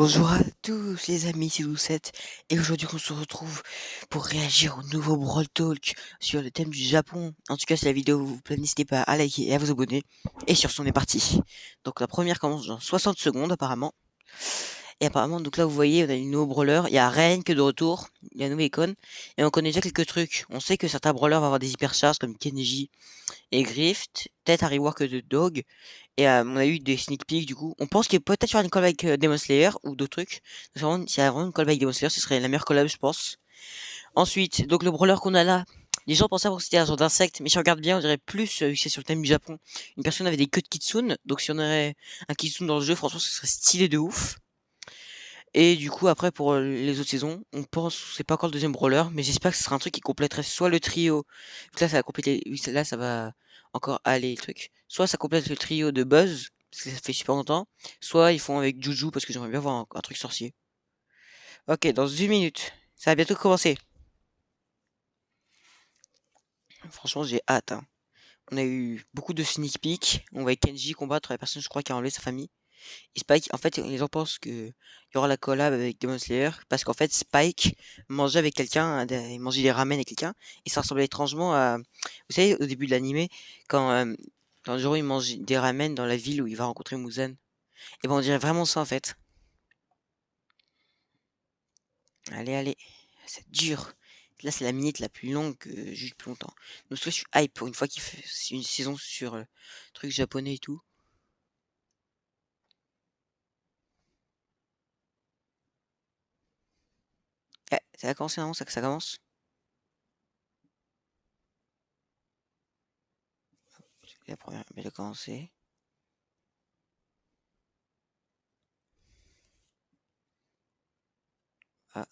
Bonjour à tous les amis, c'est Lucette et aujourd'hui on se retrouve pour réagir au nouveau Brawl Talk sur le thème du Japon. En tout cas, si la vidéo vous plaît, n'hésitez pas à liker et à vous abonner. Et sur ce, on est parti. Donc la première commence dans 60 secondes apparemment. Et apparemment, donc là vous voyez, on a une nouveau brawler. Il y a Reign que de retour, il y a une nouvelle icône. Et on connaît déjà quelques trucs. On sait que certains brawlers vont avoir des hypercharges comme Kenji et Grift, peut-être Harry Work de Dog. Et on a eu des sneak peeks du coup. On pense qu'il y a peut-être sur une collab avec Demon Slayer ou d'autres trucs. S'il y a vraiment une collab avec Demon Slayer, ce serait la meilleure collab, je pense. Ensuite, donc le brawler qu'on a là, les gens pensaient avoir que c'était un genre d'insecte, mais si on regarde bien, on dirait plus, vu que c'est sur le thème du Japon, une personne avait des queues de kitsune. Donc si on aurait un kitsune dans le jeu, franchement, ce serait stylé de ouf. Et du coup, après, pour les autres saisons, on pense, c'est pas encore le deuxième brawler, mais j'espère que ce sera un truc qui compléterait soit le trio, donc là, ça va compléter, oui, là, ça va encore aller le truc, soit ça complète le trio de Buzz, parce que ça fait super longtemps, soit ils font avec Juju, parce que j'aimerais bien voir un truc sorcier. Ok, dans une minute, ça va bientôt commencer. Franchement, j'ai hâte, hein. On a eu beaucoup de sneak peek, on voit Kenji combattre la personne, je crois, qui a enlevé sa famille. Et Spike, en fait, les gens pensent que il y aura la collab avec Demon Slayer parce qu'en fait, Spike mangeait avec quelqu'un, il mangeait des ramen avec quelqu'un, et ça ressemblait étrangement à, vous savez, au début de l'animé, quand, quand Zoro il mange des ramen dans la ville où il va rencontrer Muzan. Et ben, on dirait vraiment ça en fait. Allez, allez, c'est dur. Là, c'est la minute la plus longue que j'ai eu depuis longtemps. Donc, je suis hype pour une fois qu'il fait une saison sur truc japonais et tout. Eh, ça va commencer, non? Ça commence. La première, elle a commencé. Ah.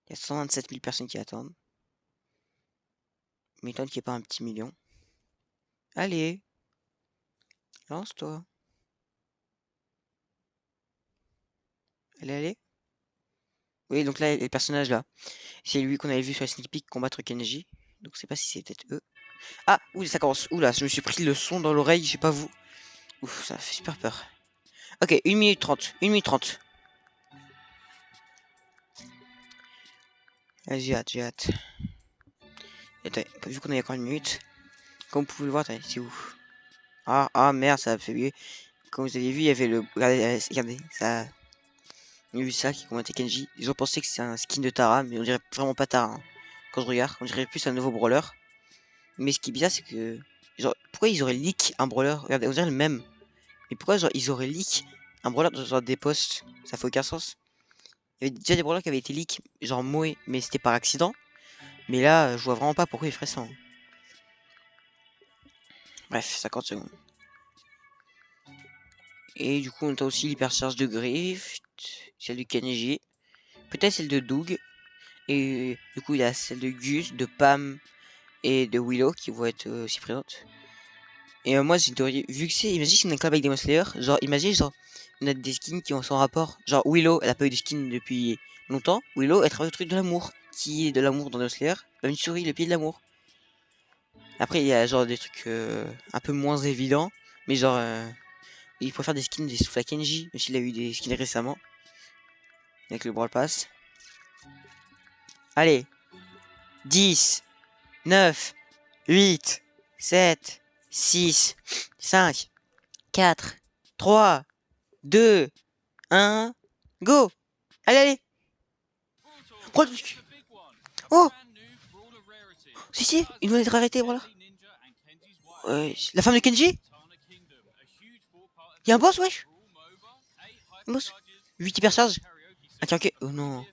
Il y a 127 000 personnes qui attendent. M'étonne qu'il n'y ait pas un petit million. Allez, lance-toi. Allez, allez. Oui, donc là, les personnages là. C'est lui qu'on avait vu sur la sneak peek combattre Kenji. Donc, je sais pas si c'est peut-être eux. Ah, ouh, ça commence. Oula, je me suis pris le son dans l'oreille, je sais pas vous. Ouf, ça fait super peur. Ok, 1 minute 30. 1 minute 30. Ah, j'ai hâte, j'ai hâte. Attends, vu qu'on a encore une minute. Comme vous pouvez le voir, c'est où? Ah, merde, ça a fait buguer. Comme vous avez vu, il y avait le. Regardez, ça. On a vu ça qui commentait Kenji. Ils ont pensé que c'est un skin de Tara, mais on dirait vraiment pas Tara, hein. Quand je regarde, on dirait plus un nouveau brawler. Mais ce qui est bizarre, c'est que. Genre, pourquoi ils auraient leak un brawler? Regardez, on dirait le même. Mais pourquoi genre, ils auraient leak un brawler dans genre, des posts? Ça fait aucun sens. Il y avait déjà des brawlers qui avaient été leak, genre Moe, mais c'était par accident. Mais là, je vois vraiment pas pourquoi ils feraient ça, hein. Bref, 50 secondes. Et du coup, on a aussi l'hypercharge de Grift, celle de Kenji, peut-être celle de Doug. Et du coup, il y a celle de Gus, de Pam et de Willow qui vont être aussi présentes. Et moi, j'ai une théorie, vu que c'est, imagine si on est un club avec Demon Slayer, genre, imagine, genre, on a des skins qui ont son rapport. Genre, Willow, elle a pas eu de skin depuis longtemps. Willow, elle travaille au truc de l'amour. Qui est de l'amour dans Demon Slayer? Une souris, le pied de l'amour. Après, il y a genre des trucs un peu moins évidents. Mais genre, il faut faire des skins des souffles à Kenji, même s'il a eu des skins récemment. Avec le Brawl Pass. Allez. 10, 9, 8, 7, 6, 5, 4, 3, 2, 1, go! Allez, allez! Prends le truc! Oh! Si, il doit être arrêté, voilà. La femme de Kenji? Y'a un boss, wesh? Un boss? 8 hypercharge? Ok. Oh non.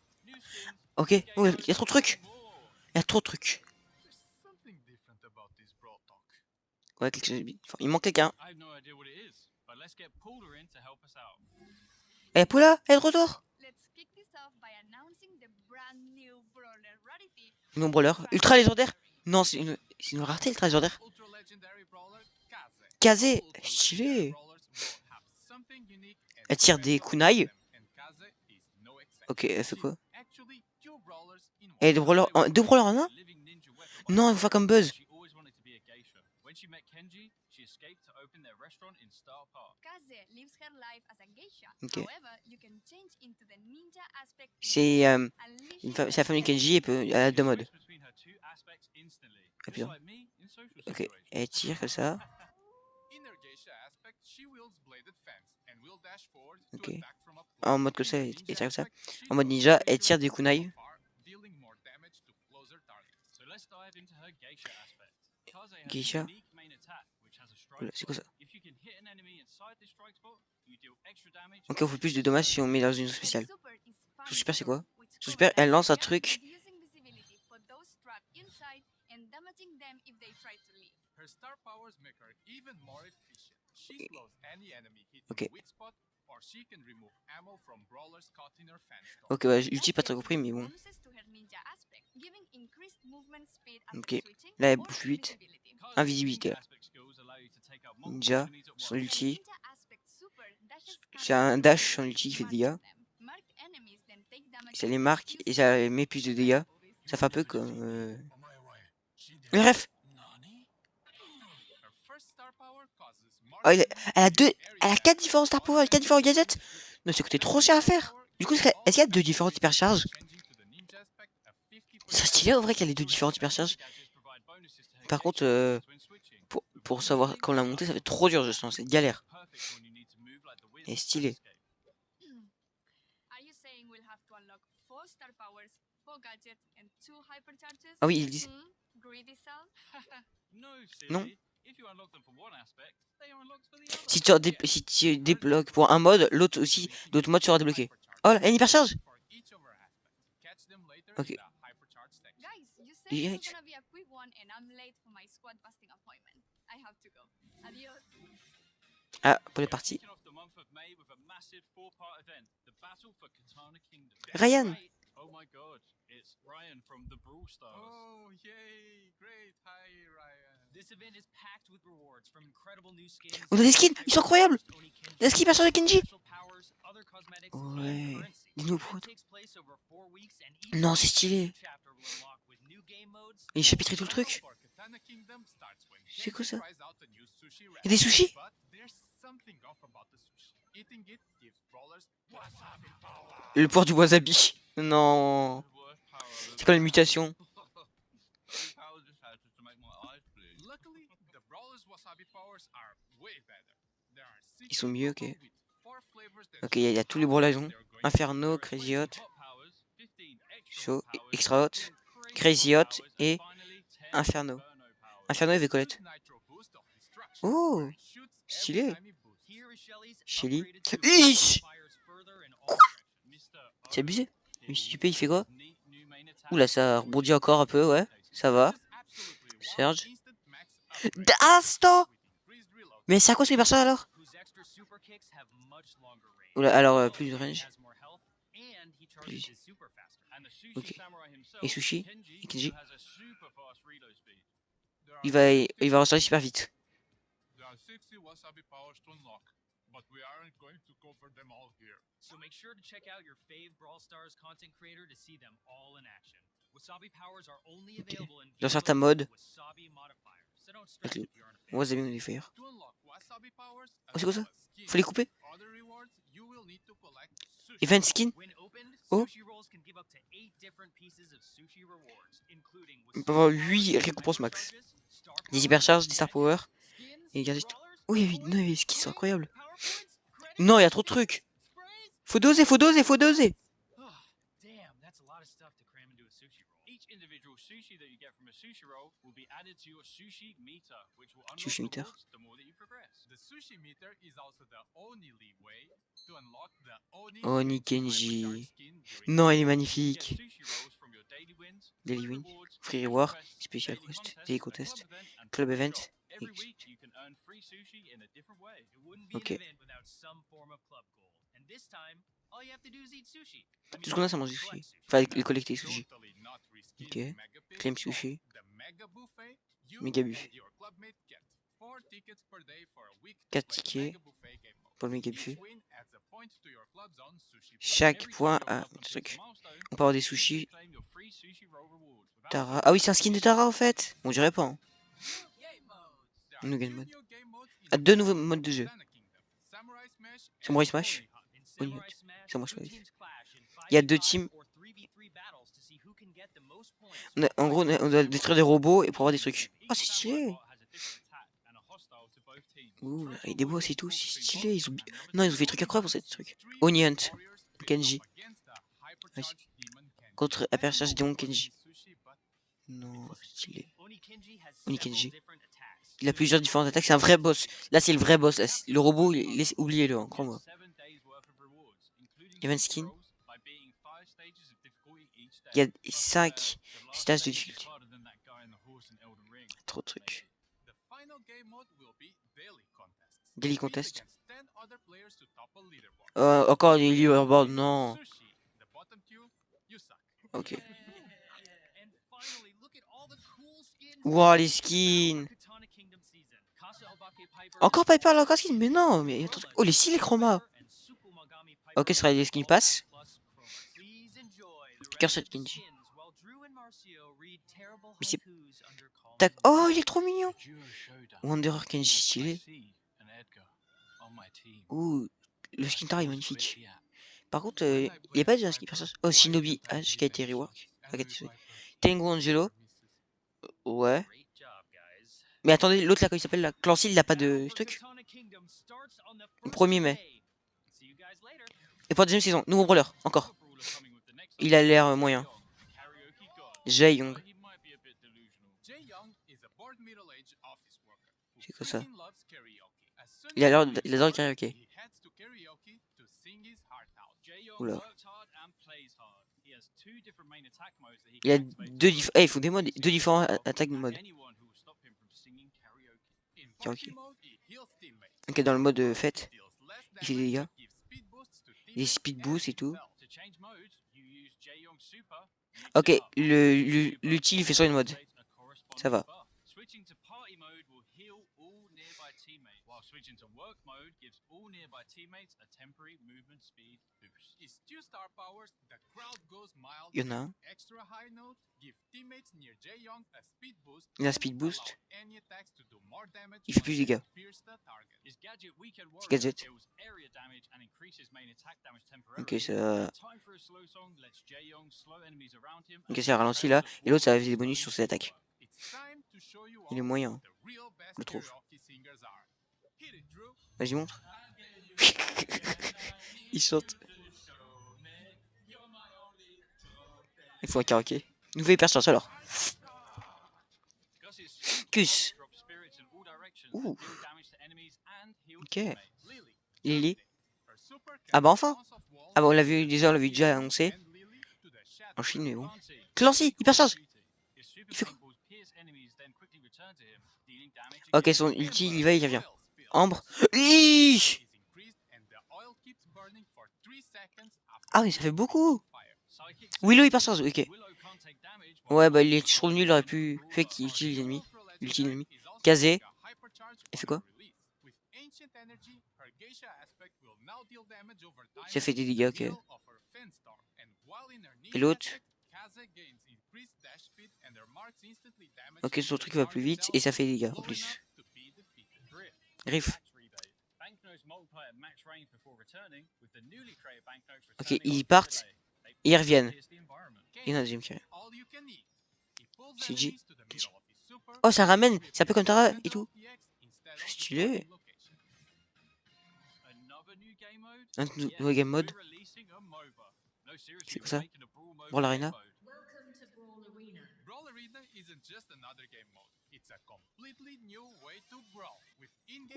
Ok. Oh, y a trop de trucs. Y a trop de trucs. Ouais, quelque chose. Il manque quelqu'un. Eh, Poula, elle est de retour. Non, brawler. Ultra légendaire. Non, c'est une rareté, ultra légendaire. Kazé. Stylé. Elle tire des kunai. Ok, elle fait quoi? Et deux brawlers en un? Non, elle va faire comme Buzz. Ok. C'est c'est la femme de Kenji, elle a 2 modes. Rapidement. Ok, elle tire comme ça. Ok. En mode comme ça, elle tire comme ça. En mode ninja, elle tire des kunai. Geisha. C'est quoi ça? Ok, on fait plus de dommages si on met dans une zone spéciale. Son super, c'est quoi? Son super, elle lance un truc. Ok. Ok, ouais, l'ulti pas très compris, mais bon. Ok. Là, elle bouffe 8. Invisibilité. Là. Ninja, son ulti. C'est un dash, son ulti qui fait des dégâts. Ça les marque et ça met plus de dégâts. Ça fait un peu comme... Bref. Oh, elle a 4 différents Star Power, 4 différents gadgets. Non, ça coûtait trop cher à faire. Du coup, est-ce qu'il y a 2 différentes hypercharges? C'est stylé en vrai qu'il y a les 2 différentes hypercharges. Par contre, pour savoir quand la monter, ça va être trop dur, je sens. C'est galère. Et stylé. Ah oui, ils disent. Non. Si tu débloques pour un mode, l'autre aussi, l'autre mode sera débloqué. Oh là, une hypercharge. Ok. Direct. Ah, pour les parties. Ryan. On a des skins, ils sont incroyables. La skin hypercharge de Kenji. Ouais. Dis-nous pour. Non, c'est stylé. Il chapitré tout le truc. C'est quoi ça? Il y a des sushis? Le pouvoir du wasabi. Non. C'est quoi la mutation? Ils sont mieux, ok. Ok, il y a tous les brûlaisons. Inferno, Crazy Hot, Chaud, Extra Hot, Crazy Hot et Inferno. Inferno et Colette. Oh, stylé. Shelly. Ish. C'est abusé. Mais si tu payes, il fait quoi? Oula, ça rebondit encore un peu, ouais. Ça va. Serge. Instant. Mais c'est à quoi ce hyper ça alors? Oula, alors plus de range. Plus. Ok. Et Sushi et Kenji. Il va ressortir super vite. Okay. Dans certains modes. Wasabi modifier. Oh, c'est quoi ça? Faut les couper? Event skin? Oh. On peut avoir 8 récompenses max. Des hypercharges, des star power. Et gadgets. Oh, il y a 9 skins, c'est incroyable. Non, il y a trop de trucs. Faut doser, faut doser, faut doser. Sushi meter. Oni Kenji. Non, il est magnifique. Daily Win, Free Reward, Special Quest, Daily Contest, Club Event. Ok. Tout ce qu'on a, ça mange du sushi. Enfin, les collecter sushi. Ok. Claim sushi. Méga buffet. 4 tickets pour le méga buffet. Chaque point a un truc. On peut avoir des sushis. Tara. Ah oui, c'est un skin de Tara en fait. On dirait pas. Hein. Nougat mode. À 2 nouveaux modes de jeu. Samurai Smash. Oni Hunt. Samurai Smash. Il y a 2 teams. En gros, on doit détruire des robots et pour avoir des trucs. Oh, c'est stylé! Ouh, il y a des boss et tout, c'est stylé. Non, ils ont fait des trucs incroyables pour ces trucs. Oni Hunt. Kenji. Ouais, contre un personnage démon Kenji. Non, stylé. Oni Kenji. Il a plusieurs différentes attaques, c'est un vrai boss. Là, c'est le vrai boss. Là, le robot, oubliez-le, hein, crois-moi. Event skin. Il y a 5 stages de difficulté. Trop de trucs. Daily contest. Encore des leaderboards, non. Ok. Wow, les skins. Encore Piper la skin, mais non, mais oh, les stylés chroma. Ok, ce sera les skins pass. Cursed Kenji. Mais c'est... Tac. Oh, il est trop mignon. Wanderer Kenji stylé. Ouh, le skin tar est magnifique. Par contre, il n'y a pas déjà un skin personnage. Oh, Shinobi H qui a été rework. Tengu Angelo. Ouais. Mais attendez, l'autre là, quand il s'appelle là, Clancy, il a pas de truc. 1er mai. Et pour la deuxième saison, nouveau brawler, encore. Il a l'air moyen. Jae Young. C'est quoi ça? Il adore le karaoké. Oula. Il y a il faut des modes, 2 différents attaques de mode. Karaoké. Ok, dans le mode fête, il fait des dégâts. Des speed boosts et tout. Ok, l'ulti il fait sur une mode. Ça va. Il y en a un. Il a un speed boost. Il fait plus de dégâts. C'est gadget. Ok, ça. Ok, ça ralentit là. Et l'autre, ça a des bonus sur ses attaques. Il est moyen. Je le trouve. Vas-y, montre. Il chante. Il faut un karaoké. Nouvelle personne alors. Cus. Ouh. Ok. Lily. Ah bah enfin. Ah bah on l'a vu déjà annoncé. En Chine, mais bon. Clancy, hyper charge. Il fait quoi? Ok, son ulti, il va, il revient. Ambre. Ah oui, ça fait beaucoup. Willow hyper charge, ok. Ouais, bah il est trop nul, il aurait pu faire qu'il utilise l'ennemi. L'ulti l'ennemi. Kazé. Il fait quoi? Ça fait des dégâts, ok. Et l'autre? Ok, son truc va plus vite et ça fait des dégâts en plus. Riff. Ok, ils partent et ils reviennent. Il y en a un deuxième qui revient. C'est G. Oh, ça ramène. C'est un peu comme Tara et tout. C'est stylé. Un nouveau game mode. C'est quoi ça? Brawl Arena.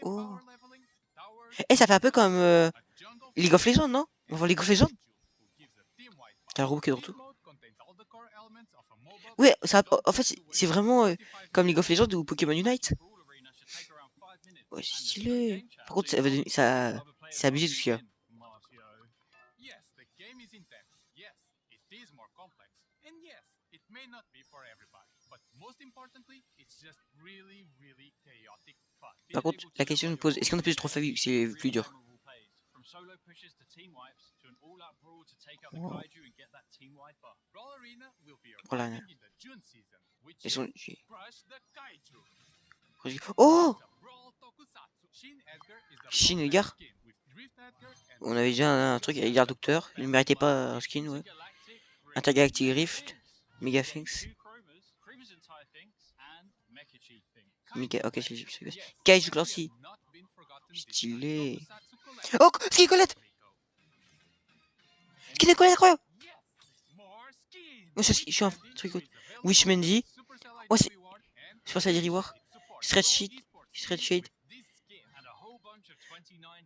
Oh. Eh, ça fait un peu comme League of Legends, non? On voit League of Legends? T'as un robot qui est dans tout. Ouais, ça, en fait, c'est vraiment comme League of Legends ou Pokémon Unite. Ouais, c'est stylé. Par contre, c'est abusé tout ce qu'il y a. Par contre, la question me pose, est-ce qu'on a plus de trophées vu que c'est plus dur? Wow. Voilà. Ils sont... Oh! Shin Edgar. On avait déjà un truc avec Edgar Docteur. Il ne méritait pas un skin, ouais. Intergalactic Rift. Mega Sphinx. Ok, c'est Kaiju Clancy. Stylé. Oh, Skin Colette. Skin Colette, incroyable. Moi, je suis un truc. Wishmandy. Oh, c'est. Je pense à dire Reward. Stretch Shade.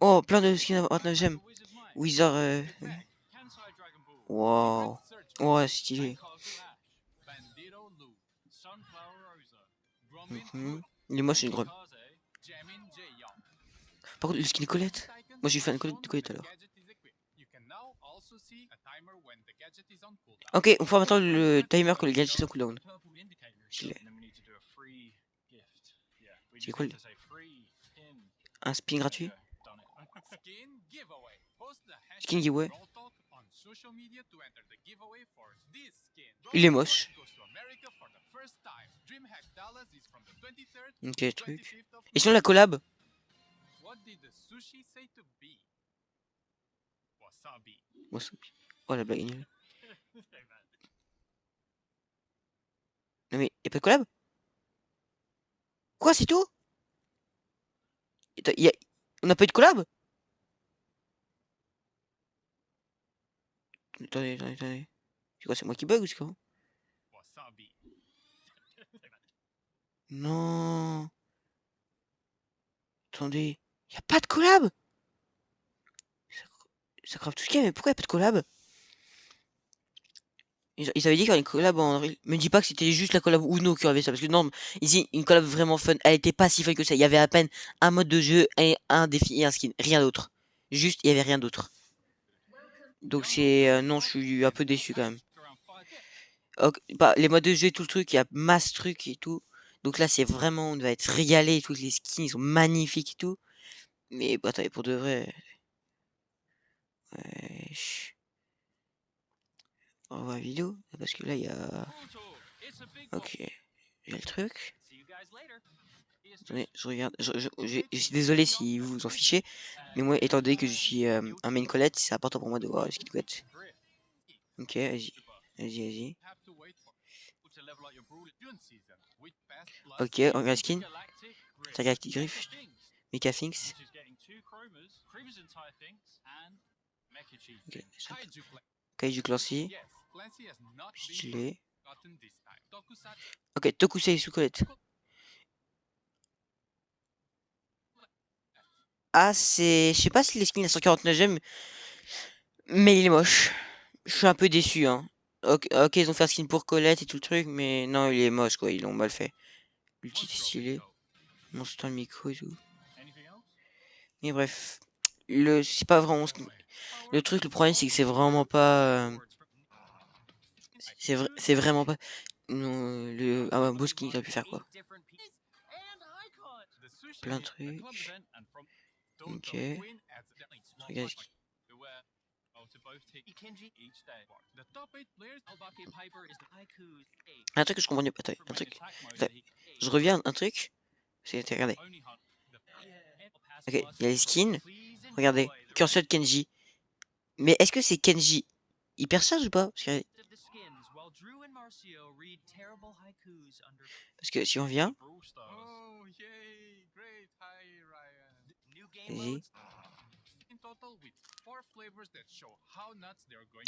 Oh, plein de skins à 29ème. Wizard. Wow. Ouais, stylé. Il est moche, une grotte. Par contre, le skin Colette. Moi, j'ai fait un Colette alors. Ok, on voit maintenant le timer que le gadget est en cooldown. C'est quoi un spin gratuit? Skin giveaway. Il est moche. Ok, truc. Et sinon la collab? Wasabi. Oh la blague est nulle. Non mais y'a pas de collab? Quoi, c'est tout? On n'a pas eu de collab? Attendez. C'est quoi, c'est moi qui bug ou c'est quoi? Non. Attendez. Y'a pas de collab? Ça crame tout ce qu'il y a, mais pourquoi y'a pas de collab? Ils avaient dit qu'il y avait une collab en avril. Me dis pas que c'était juste la collab Uno qui avait ça. Parce que non, ici, une collab vraiment fun. Elle était pas si fun que ça. Il y avait à peine un mode de jeu, et un défi et un skin. Rien d'autre. Juste, il y avait rien d'autre. Donc c'est... non, je suis un peu déçu quand même. Okay, bah, les modes de jeu, tout le truc, il y a masse trucs et tout. Donc là, c'est vraiment... On va être régalé. Tous les skins, ils sont magnifiques et tout. Mais bah, attendez, pour de vrai... Wesh. On revoit la vidéo. Parce que là, il y a... Ok. J'ai le truc. Attendez, je regarde. Je suis désolé si vous vous en fichez. Mais moi, étant donné que je suis un main Colette, c'est important pour moi de voir ce qu'il Colette. Ok, vas-y. Ok, on regarde skin. Intergalactic Griff. Mega Sphinx. Okay. Kaiju Clancy. Stylé. Ok, Tokusei sous Colette. Ah, c'est... Je sais pas si les skins à 149ème, mais il est moche. Je suis un peu déçu, hein. Ok, ils ont fait un skin pour Colette et tout le truc, mais non, il est moche, quoi. Ils l'ont mal fait. L'ulti est stylé. Monster micro et tout. Mais bref. C'est pas vraiment... Le truc, le problème, c'est que c'est vraiment pas... C'est vraiment pas... Non, un beau skin qu'il aurait pu faire, quoi. Plein de trucs. Ok. Regarde ce un truc que je comprends pas. Attends, un truc. Attends. Je reviens, un truc. Regardez. Ok, il y a les skins. Regardez. Cursor de Kenji. Mais est-ce que c'est Kenji hyper charge ou pas? Parce que si on vient. Vas-y.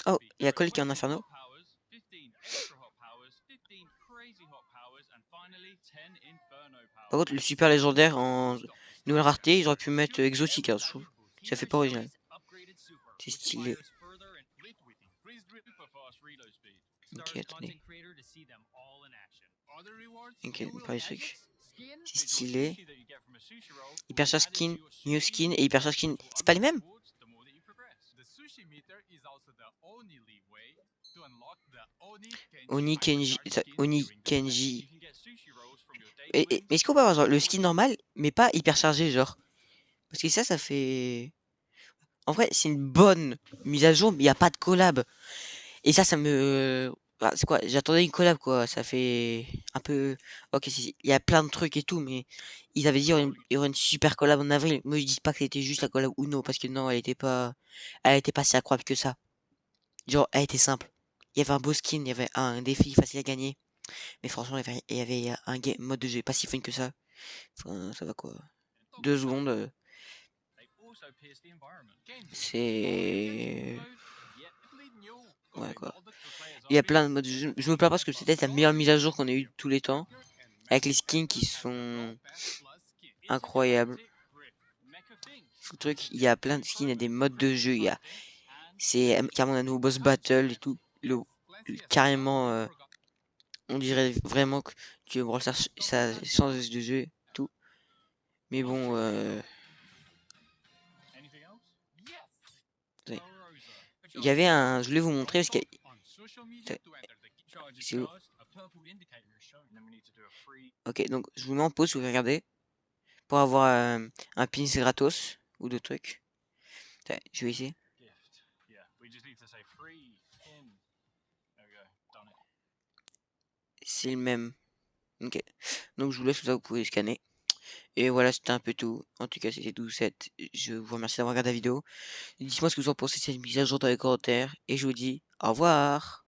Oh, il y a Cole qui est en inferno. Par contre, le super légendaire en nouvelle rareté, ils auraient pu mettre exotique, hein, je trouve. Ça fait pas original. C'est stylé. Ok, attendez. Ok, pas les trucs. C'est stylé. Hypercharge skin, new skin et hypercharge skin. C'est pas les mêmes? Oni Kenji. Mais est-ce qu'on peut avoir genre, le skin normal, mais pas hyper chargé, genre? Parce que ça fait... En vrai, c'est une bonne mise à jour, mais il n'y a pas de collab. Et ça me... Bah, c'est quoi? J'attendais une collab, quoi. Ça fait un peu. Ok, il y a plein de trucs et tout, mais ils avaient dit il y aurait une super collab en avril. Moi, je dis pas que c'était juste la collab Uno, parce que non, elle était pas si incroyable que ça. Genre, elle était simple. Il y avait un beau skin, il y avait un défi facile à gagner. Mais franchement, il y avait un mode de jeu pas si fun que ça. Enfin, ça va quoi. 2 secondes, c'est. Ouais, quoi. Il y a plein de modes de jeu. Je me plains pas parce que c'est peut-être la meilleure mise à jour qu'on ait eu de tous les temps. Avec les skins qui sont incroyables. Ce truc, il y a plein de skins, il y a des modes de jeu. C'est carrément un nouveau boss battle et tout. Carrément, on dirait vraiment que Brawl Stars, ça change de jeu et tout. Mais bon, il y avait un. Je voulais vous montrer parce que. C'est où? Ok, donc je vous mets en pause, vous regardez. Pour avoir un pins gratos ou d'autres trucs. Je vais essayer. C'est le même. Ok. Donc je vous laisse, ça vous pouvez scanner. Et voilà, c'était un peu tout. En tout cas, c'était 12-7. Je vous remercie d'avoir regardé la vidéo. Dites-moi ce que vous en pensez de cette mise à jour dans les commentaires. Et je vous dis au revoir.